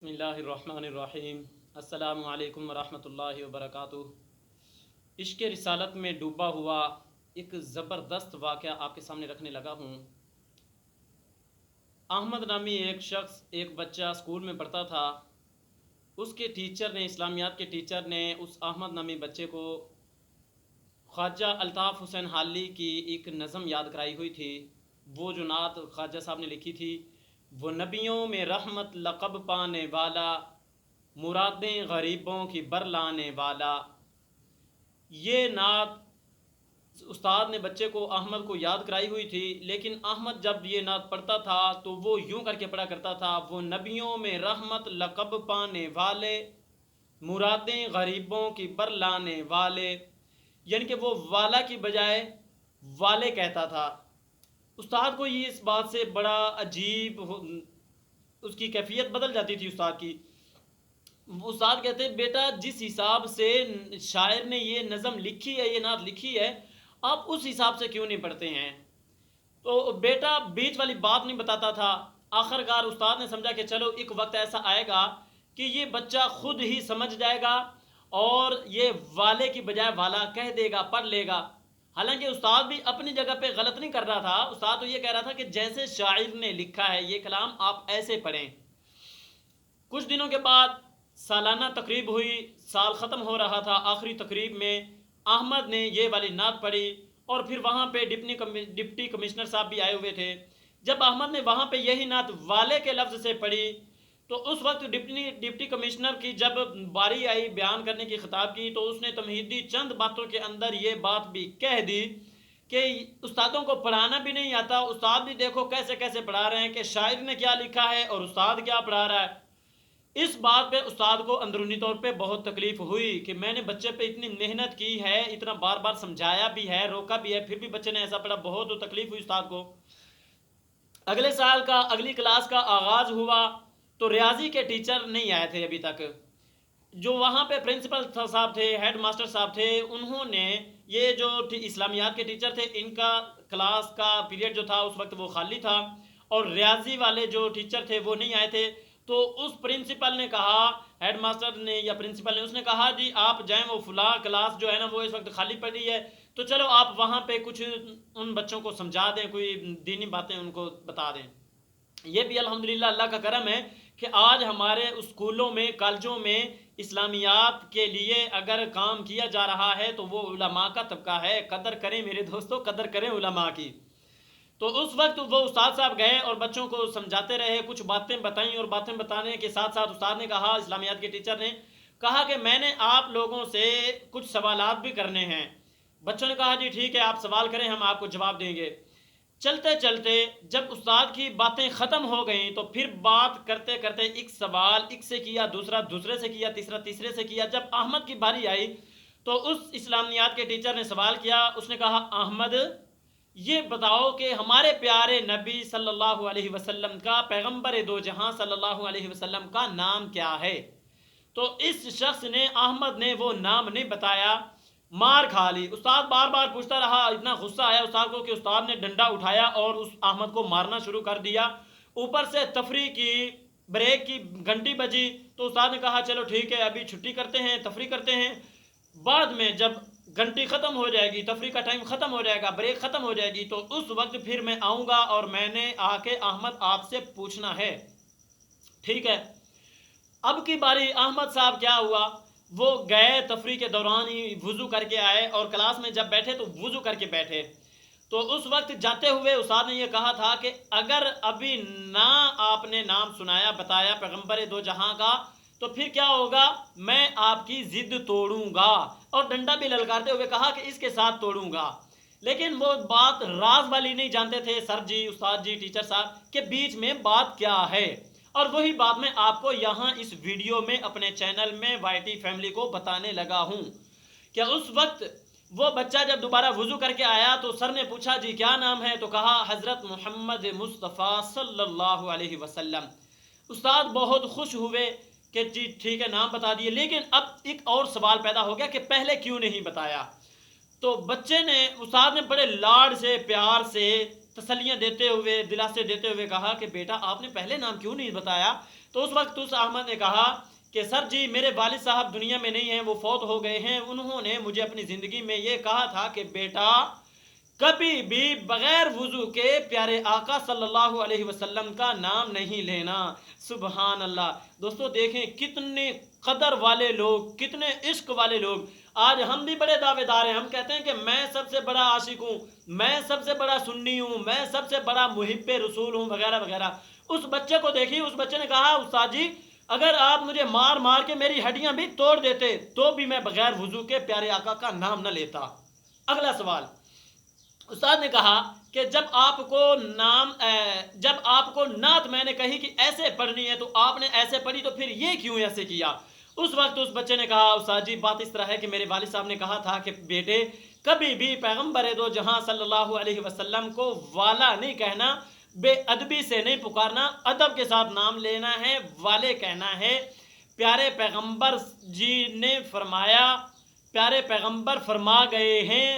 بسم اللہ الرحمن الرحیم۔ السلام علیکم ورحمۃ اللہ وبرکاتہ۔ عشق رسالت میں ڈوبا ہوا ایک زبردست واقعہ آپ کے سامنے رکھنے لگا ہوں۔ احمد نامی ایک شخص، ایک بچہ اسکول میں پڑھتا تھا۔ اس کے ٹیچر نے، اسلامیات کے ٹیچر نے اس احمد نامی بچے کو خواجہ الطاف حسین حالی کی ایک نظم یاد کرائی ہوئی تھی۔ وہ جو نعت خواجہ صاحب نے لکھی تھی، وہ نبیوں میں رحمت لقب پانے والا، مرادیں غریبوں کی برلانے والا۔ یہ نعت استاد نے بچے کو، احمد کو یاد کرائی ہوئی تھی، لیکن احمد جب یہ نعت پڑھتا تھا تو وہ یوں کر کے پڑھا کرتا تھا، وہ نبیوں میں رحمت لقب پانے والے، مرادیں غریبوں کی برلانے والے، یعنی کہ وہ والا کی بجائے والے کہتا تھا۔ استاد کو یہ اس بات سے بڑا عجیب، اس کی کیفیت بدل جاتی تھی استاد کی۔ استاد کہتے ہیں، بیٹا جس حساب سے شاعر نے یہ نظم لکھی ہے، یہ نعت لکھی ہے، آپ اس حساب سے کیوں نہیں پڑھتے ہیں؟ تو بیٹا بیچ والی بات نہیں بتاتا تھا۔ آخر کار استاد نے سمجھا کہ چلو ایک وقت ایسا آئے گا کہ یہ بچہ خود ہی سمجھ جائے گا اور یہ والے کی بجائے والا کہہ دے گا، پڑھ لے گا۔ حالانکہ استاد بھی اپنی جگہ پہ غلط نہیں کر رہا تھا۔ استاد تو یہ کہہ رہا تھا کہ جیسے شاعر نے لکھا ہے یہ کلام آپ ایسے پڑھیں۔ کچھ دنوں کے بعد سالانہ تقریب ہوئی، سال ختم ہو رہا تھا۔ آخری تقریب میں احمد نے یہ والی نعت پڑھی اور پھر وہاں پہ ڈپٹی کمشنر صاحب بھی آئے ہوئے تھے۔ جب احمد نے وہاں پہ یہی نعت والے کے لفظ سے پڑھی تو اس وقت ڈپٹی کمشنر کی جب باری آئی بیان کرنے کی، خطاب کی، تو اس نے تمہیدی چند باتوں کے اندر یہ بات بھی کہہ دی کہ استادوں کو پڑھانا بھی نہیں آتا، استاد بھی دیکھو کیسے کیسے پڑھا رہے ہیں کہ شاعر نے کیا لکھا ہے اور استاد کیا پڑھا رہا ہے۔ اس بات پہ استاد کو اندرونی طور پہ بہت تکلیف ہوئی کہ میں نے بچے پہ اتنی محنت کی ہے، اتنا بار بار سمجھایا بھی ہے، روکا بھی ہے، پھر بھی بچے نے ایسا پڑھا۔ بہت تکلیف ہوئی استاد کو۔ اگلے سال کا اگلی کلاس کا آغاز ہوا تو ریاضی کے ٹیچر نہیں آئے تھے ابھی تک۔ جو وہاں پہ پرنسپل صاحب تھے، ہیڈ ماسٹر صاحب تھے، انہوں نے یہ جو اسلامیات کے ٹیچر تھے، ان کا کلاس کا پیریڈ جو تھا اس وقت وہ خالی تھا اور ریاضی والے جو ٹیچر تھے وہ نہیں آئے تھے۔ تو اس پرنسپل نے کہا، ہیڈ ماسٹر نے یا پرنسپل نے، اس نے کہا جی آپ جائیں، وہ فلاں کلاس جو ہے نا وہ اس وقت خالی پڑی ہے، تو چلو آپ وہاں پہ کچھ ان بچوں کو سمجھا دیں، کوئی دینی باتیں ان کو بتا دیں۔ یہ بھی الحمدللہ اللہ کا کرم ہے کہ آج ہمارے اسکولوں میں، کالجوں میں اسلامیات کے لیے اگر کام کیا جا رہا ہے تو وہ علماء کا طبقہ ہے۔ قدر کریں میرے دوستو، قدر کریں علماء کی۔ تو اس وقت وہ استاد صاحب گئے اور بچوں کو سمجھاتے رہے، کچھ باتیں بتائیں، اور باتیں بتانے کے ساتھ ساتھ استاد نے کہا، اسلامیات کے ٹیچر نے کہا کہ میں نے آپ لوگوں سے کچھ سوالات بھی کرنے ہیں۔ بچوں نے کہا جی ٹھیک ہے، آپ سوال کریں، ہم آپ کو جواب دیں گے۔ چلتے چلتے جب استاد کی باتیں ختم ہو گئیں تو پھر بات کرتے کرتے ایک سوال ایک سے کیا، دوسرا دوسرے سے کیا، تیسرا تیسرے سے کیا۔ جب احمد کی باری آئی تو اس اسلامیات کے ٹیچر نے سوال کیا، اس نے کہا احمد یہ بتاؤ کہ ہمارے پیارے نبی صلی اللہ علیہ وسلم کا، پیغمبر دو جہاں صلی اللہ علیہ وسلم کا نام کیا ہے؟ تو اس شخص نے، احمد نے، وہ نام نہیں بتایا، مار کھا لی۔ استاد بار بار پوچھتا رہا، اتنا غصہ آیا استاد کو کہ استاد نے ڈنڈا اٹھایا اور اس احمد کو مارنا شروع کر دیا۔ اوپر سے تفریح کی، بریک کی گھنٹی بجی تو استاد نے کہا چلو ٹھیک ہے ابھی چھٹی کرتے ہیں، تفریح کرتے ہیں، بعد میں جب گھنٹی ختم ہو جائے گی، تفریح کا ٹائم ختم ہو جائے گا، بریک ختم ہو جائے گی، تو اس وقت پھر میں آؤں گا اور میں نے آ کے احمد آپ سے پوچھنا ہے، ٹھیک ہے؟ اب کی باری احمد صاحب کیا ہوا، وہ گئے تفریح کے دوران ہی وضو کر کے آئے اور کلاس میں جب بیٹھے تو وضو کر کے بیٹھے۔ تو اس وقت جاتے ہوئے استاد نے یہ کہا تھا کہ اگر ابھی نہ آپ نے نام سنایا، بتایا پیغمبر دو جہاں کا، تو پھر کیا ہوگا، میں آپ کی ضد توڑوں گا، اور ڈنڈا بھی للکارتے ہوئے کہا کہ اس کے ساتھ توڑوں گا۔ لیکن وہ بات راز والی نہیں جانتے تھے سر جی، استاد جی، ٹیچر صاحب، کہ بیچ میں بات کیا ہے۔ اور وہی بات میں آپ کو یہاں اس ویڈیو میں اپنے چینل میں وائی ٹی فیملی کو بتانے لگا ہوں کہ اس وقت وہ بچہ جب دوبارہ وضو کر کے آیا تو سر نے پوچھا جی کیا نام ہے، تو کہا حضرت محمد مصطفیٰ صلی اللہ علیہ وسلم۔ استاد بہت خوش ہوئے کہ جی ٹھیک ہے نام بتا دیے، لیکن اب ایک اور سوال پیدا ہو گیا کہ پہلے کیوں نہیں بتایا؟ تو بچے نے، استاد نے بڑے لاڈ سے، پیار سے، تسلیاں دیتے ہوئے، دلاسے دیتے ہوئے کہا کہ بیٹا آپ نے پہلے نام کیوں نہیں بتایا؟ تو اس وقت اس احمد نے کہا کہ سر جی میرے والد صاحب دنیا میں نہیں ہیں، وہ فوت ہو گئے ہیں، انہوں نے مجھے اپنی زندگی میں یہ کہا تھا کہ بیٹا کبھی بھی بغیر وضو کے پیارے آقا صلی اللہ علیہ وسلم کا نام نہیں لینا۔ سبحان اللہ۔ دوستو دیکھیں کتنے قدر والے لوگ، کتنے عشق والے لوگ۔ آج ہم بھی بڑے دعوے دار ہیں، ہم کہتے ہیں کہ میں سب سے بڑا عاشق ہوں، میں سب سے بڑا سنی ہوں، میں سب سے بڑا محب رسول ہوں، وغیرہ وغیرہ۔ اس بچے کو دیکھیے، اس بچے نے کہا استاد جی اگر آپ مجھے مار مار کے میری ہڈیاں بھی توڑ دیتے تو بھی میں بغیر وضو کے پیارے آقا کا نام نہ لیتا۔ اگلا سوال، استاد نے کہا کہ جب آپ کو نعت میں نے کہی کہ ایسے پڑھنی ہے تو آپ نے ایسے پڑھی، تو پھر یہ کیوں ایسے کیا؟ اس وقت اس بچے نے کہا استاد جی بات اس طرح ہے کہ میرے والد صاحب نے کہا تھا کہ بیٹے کبھی بھی پیغمبر دو جہاں صلی اللہ علیہ وسلم کو والا نہیں کہنا، بے ادبی سے نہیں پکارنا، ادب کے ساتھ نام لینا ہے، والے کہنا ہے۔ پیارے پیغمبر جی نے فرمایا، پیارے پیغمبر فرما گئے ہیں